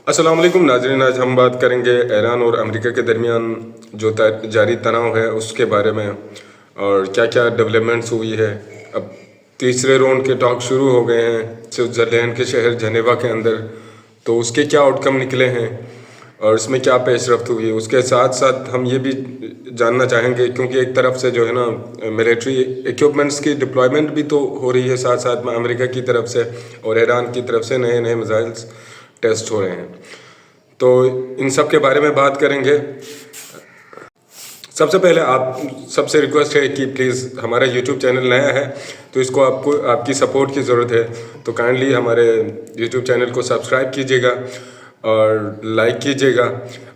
अस्सलाम वालेकुम नाज़रीन, आज हम बात करेंगे ईरान और अमेरिका के दरमियान जो जारी तनाव है उसके बारे में और क्या क्या डेवलपमेंट्स हुई है। अब तीसरे राउंड के टॉक शुरू हो गए हैं स्विट्ज़रलैंड के शहर जनेवा के अंदर, तो उसके क्या आउटकम निकले हैं और इसमें क्या पेशरफ्त हुई है। उसके साथ साथ हम ये भी जानना चाहेंगे क्योंकि एक तरफ से जो है ना मिलिट्री इक्विपमेंट्स की डिप्लॉयमेंट भी तो हो रही है, साथ साथ में अमेरिका की तरफ से और ईरान की तरफ से नए नए मिसाइल्स टेस्ट हो रहे हैं। तो इन सब के बारे में बात करेंगे। सबसे पहले आप सबसे रिक्वेस्ट है कि प्लीज़ हमारा यूट्यूब चैनल नया है तो इसको आपकी सपोर्ट की ज़रूरत है, तो काइंडली हमारे यूट्यूब चैनल को सब्सक्राइब कीजिएगा और लाइक कीजिएगा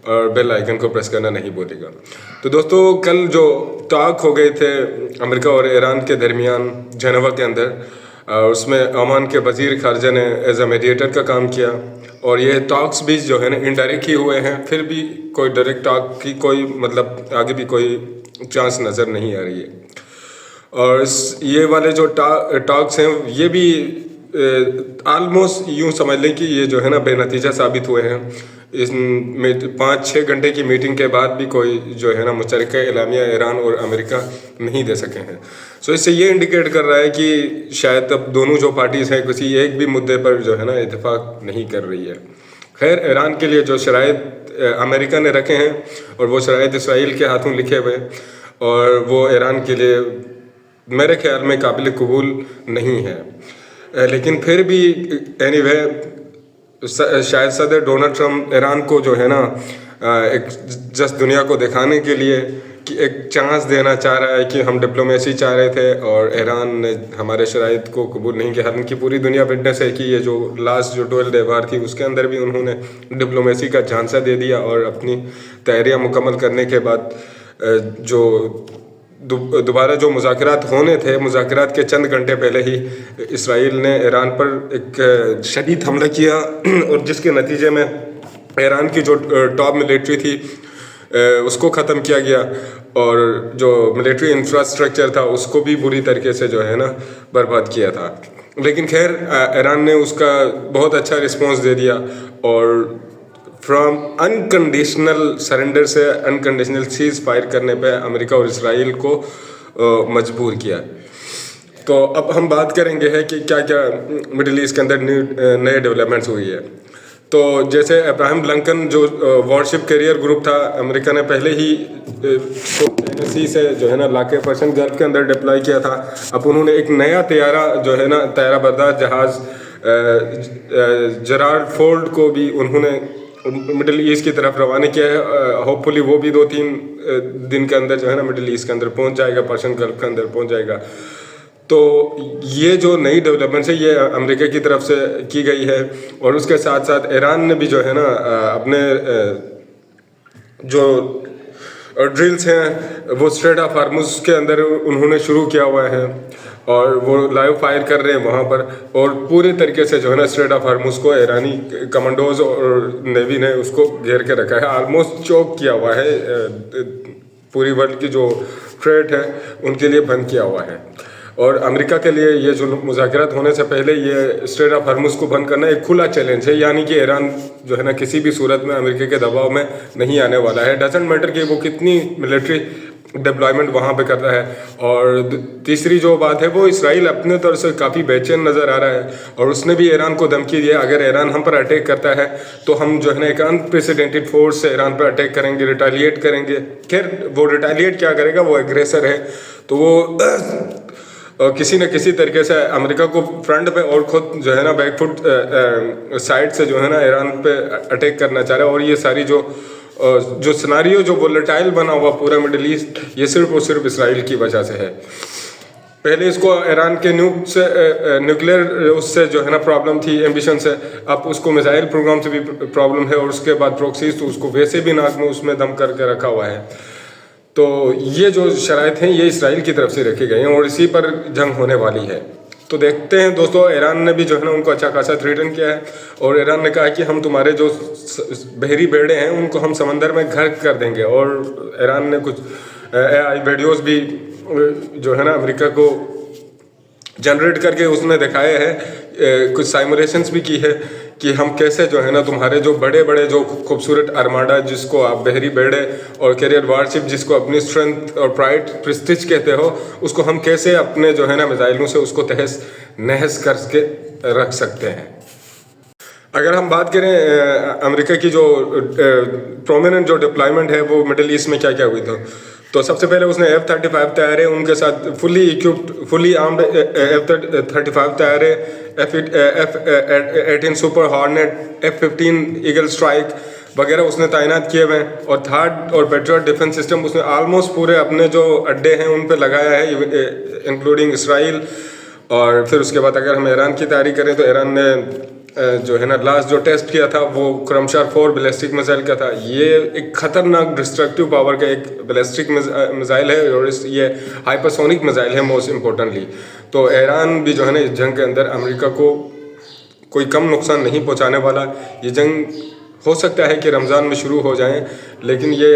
और बेल आइकन को प्रेस करना नहीं भूलिएगा। तो दोस्तों, कल जो टॉक हो गए थे अमेरिका और ईरान के दरमियान जेनेवा के अंदर, उसमें ओमान के वज़ीर ख़ारजा ने एज अ मीडिएटर का काम किया और ये टॉक्स भी जो है ना इनडायरेक्ट ही हुए हैं, फिर भी कोई डायरेक्ट टॉक की कोई मतलब आगे भी कोई चांस नज़र नहीं आ रही है। और ये वाले जो टॉक्स हैं ये भी ऑलमोस्ट यूँ समझ लें कि ये जो है ना बेनतीजा साबित हुए हैं। इसमें 5-6 घंटे की मीटिंग के बाद भी कोई जो है ना मुशतरका एलामिया ईरान और अमेरिका नहीं दे सके हैं। सो इससे ये इंडिकेट कर रहा है कि शायद अब दोनों जो पार्टीज़ हैं किसी एक भी मुद्दे पर जो है ना इत्तेफाक नहीं कर रही है। खैर, ईरान के लिए जो शराइत अमेरिका ने रखे हैं और वो शराइत इसराइल के हाथों लिखे हुए और वो ईरान के लिए मेरे ख्याल में काबिल कबूल नहीं है। लेकिन फिर भी एनीवे शायद सदर डोनाल्ड ट्रम्प ईरान को जो है ना एक जस्ट दुनिया को दिखाने के लिए कि एक चांस देना चाह रहा है कि हम डिप्लोमेसी चाह रहे थे और ईरान ने हमारे शराइत को कबूल नहीं किया। हालांकि पूरी दुनिया विटनेस है कि ये जो लास्ट जो 12 डे वार थी उसके अंदर भी उन्होंने डिप्लोमेसी का झांसा दे दिया और अपनी तैयारियां मुकम्मल करने के बाद जो दोबारा जो मुज़ाकरात होने थे, मुज़ाकरात के चंद घंटे पहले ही इसराइल ने ईरान पर एक शदीद हमला किया और जिसके नतीजे में ईरान की जो टॉप मिलिट्री थी उसको ख़त्म किया गया और जो मिलिट्री इंफ्रास्ट्रक्चर था उसको भी बुरी तरीके से जो है ना बर्बाद किया था। लेकिन खैर ईरान ने उसका बहुत अच्छा रिस्पॉन्स दे दिया और फ्रॉम अनकंडीशनल सरेंडर से अनकंडीशनल सीज फायर करने पे अमेरिका और इसराइल को मजबूर किया। तो अब हम बात करेंगे है कि क्या क्या मिडिल ईस्ट के अंदर नए डेवलपमेंट्स हुई है। तो जैसे अब्राहम लिंकन जो वॉरशिप कैरियर ग्रुप था, अमेरिका ने पहले ही टेनेसी से जो है ना लाके पर्शियन गल्फ के अंदर डिप्लॉय किया था। अब उन्होंने एक नया तैयारा जो है ना तैयारा बर्दार जहाज़ जेरार्ड फोर्ड को भी उन्होंने मिडिल ईस्ट की तरफ रवाना किया है। होपफुली वो भी 2-3 दिन के अंदर जो है ना मिडिल ईस्ट के अंदर पहुंच जाएगा, पर्शियन गल्फ के अंदर पहुंच जाएगा। तो ये जो नई डेवलपमेंट्स है ये अमेरिका की तरफ से की गई है और उसके साथ साथ ईरान ने भी जो है ना अपने जो ड्रिल्स हैं वो स्ट्रेट ऑफ हार्मुज़ के अंदर उन्होंने शुरू किया हुआ है और वो लाइव फायर कर रहे हैं वहाँ पर और पूरे तरीके से जो है ना स्ट्रेट ऑफ हार्मुज़ को ईरानी कमांडोज और नेवी ने उसको घेर के रखा है, ऑलमोस्ट चौक किया हुआ है। पूरी वर्ल्ड की जो ट्रेड है उनके लिए बंद किया हुआ है और अमेरिका के लिए ये जो मुज़ाकरात होने से पहले ये स्ट्रेट ऑफ हार्मुज़ को बंद करना एक खुला चैलेंज है, यानी कि ईरान जो है ना किसी भी सूरत में अमेरिका के दबाव में नहीं आने वाला है। डजेंट मैटर कि वो कितनी मिलिट्री डिप्लॉयमेंट वहाँ पे करता है। और तीसरी जो बात है वो इसराइल अपने तौर से काफ़ी बेचैन नज़र आ रहा है और उसने भी ईरान को धमकी दिया अगर ईरान हम पर अटैक करता है तो हम जो है ना एक अनप्रेसिडेंटेड फोर्स से ईरान पर अटैक करेंगे, रिटालिएट करेंगे। खैर वो रिटालिएट क्या करेगा, वो एग्रेसर है तो वो किसी न किसी तरीके से अमेरिका को फ्रंट पे और खुद जो है ना बैकफुट साइड से जो है ना ईरान पे अटैक करना चाह रहा है। और ये सारी जो सिनारियो जो वोलेटाइल बना हुआ पूरा मिडिल ईस्ट ये सिर्फ और सिर्फ इसराइल की वजह से है। पहले इसको ईरान के न्यूक्लियर उससे जो है ना प्रॉब्लम थी, एम्बिशन से, अब उसको मिसाइल प्रोग्राम से भी प्रॉब्लम है और उसके बाद प्रॉक्सीज तो उसको वैसे भी नाक में उसमें दम करके रखा हुआ है। तो ये जो शराइत हैं ये इसराइल की तरफ से रखे गए हैं और इसी पर जंग होने वाली है। तो देखते हैं दोस्तों, ईरान ने भी जो है ना उनको अच्छा खासा थ्रेटन किया है और ईरान ने कहा कि हम तुम्हारे जो बहरी बेड़े हैं उनको हम समंदर में गर्क कर देंगे। और ईरान ने कुछ AI वीडियोस भी जो है ना अमेरिका को जनरेट करके उसने दिखाया है, कुछ साइमुलेशंस भी की है कि हम कैसे जो है ना तुम्हारे जो बड़े बड़े जो खूबसूरत आर्माडा जिसको आप बहरी बेड़े और कैरियर वारशिप जिसको अपनी स्ट्रेंथ और प्राइड प्रेस्टीज कहते हो, उसको हम कैसे अपने जो है ना मिसाइलों से उसको तहस नहस करके रख सकते हैं। अगर हम बात करें अमेरिका की जो प्रोमिनेंट जो डिप्लॉयमेंट है वो मिडिल ईस्ट में क्या क्या हुई तो सबसे पहले उसने F-35 तैयारे उनके साथ fully equipped fully armed F-35 तैयारे F-18 super hornet F-15 eagle strike वगैरह उसने तैनात किए हुए हैं। और थर्ड और पेट्रियट डिफेंस सिस्टम उसने ऑलमोस्ट पूरे अपने जो अड्डे हैं उन पे लगाया है, इंक्लूडिंग इसराइल। और फिर उसके बाद अगर हम ईरान की तैयारी करें तो ईरान ने जो है ना लास्ट जो टेस्ट किया था वो क्रमशार 4 बैलिस्टिक मिसाइल का था। ये एक ख़तरनाक डिस्ट्रक्टिव पावर का एक बैलिस्टिक मिसाइल है और ये हाइपरसोनिक मिसाइल है मोस्ट इम्पोर्टेंटली। तो ईरान भी जो है ना इस जंग के अंदर अमेरिका को कोई कम नुकसान नहीं पहुंचाने वाला। ये जंग हो सकता है कि रमज़ान में शुरू हो जाए, लेकिन ये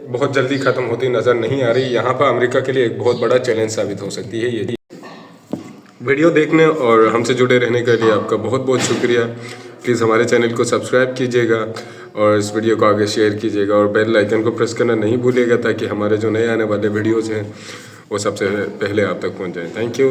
बहुत जल्दी ख़त्म होती नज़र नहीं आ रही। यहाँ पर अमेरिका के लिए एक बहुत बड़ा चैलेंज साबित हो सकती है ये। वीडियो देखने और हमसे जुड़े रहने के लिए आपका बहुत बहुत शुक्रिया। प्लीज़ हमारे चैनल को सब्सक्राइब कीजिएगा और इस वीडियो को आगे शेयर कीजिएगा और बेल आइकन को प्रेस करना नहीं भूलिएगा ताकि हमारे जो नए आने वाले वीडियोज़ हैं वो सबसे पहले आप तक पहुंच जाएं। Thank you.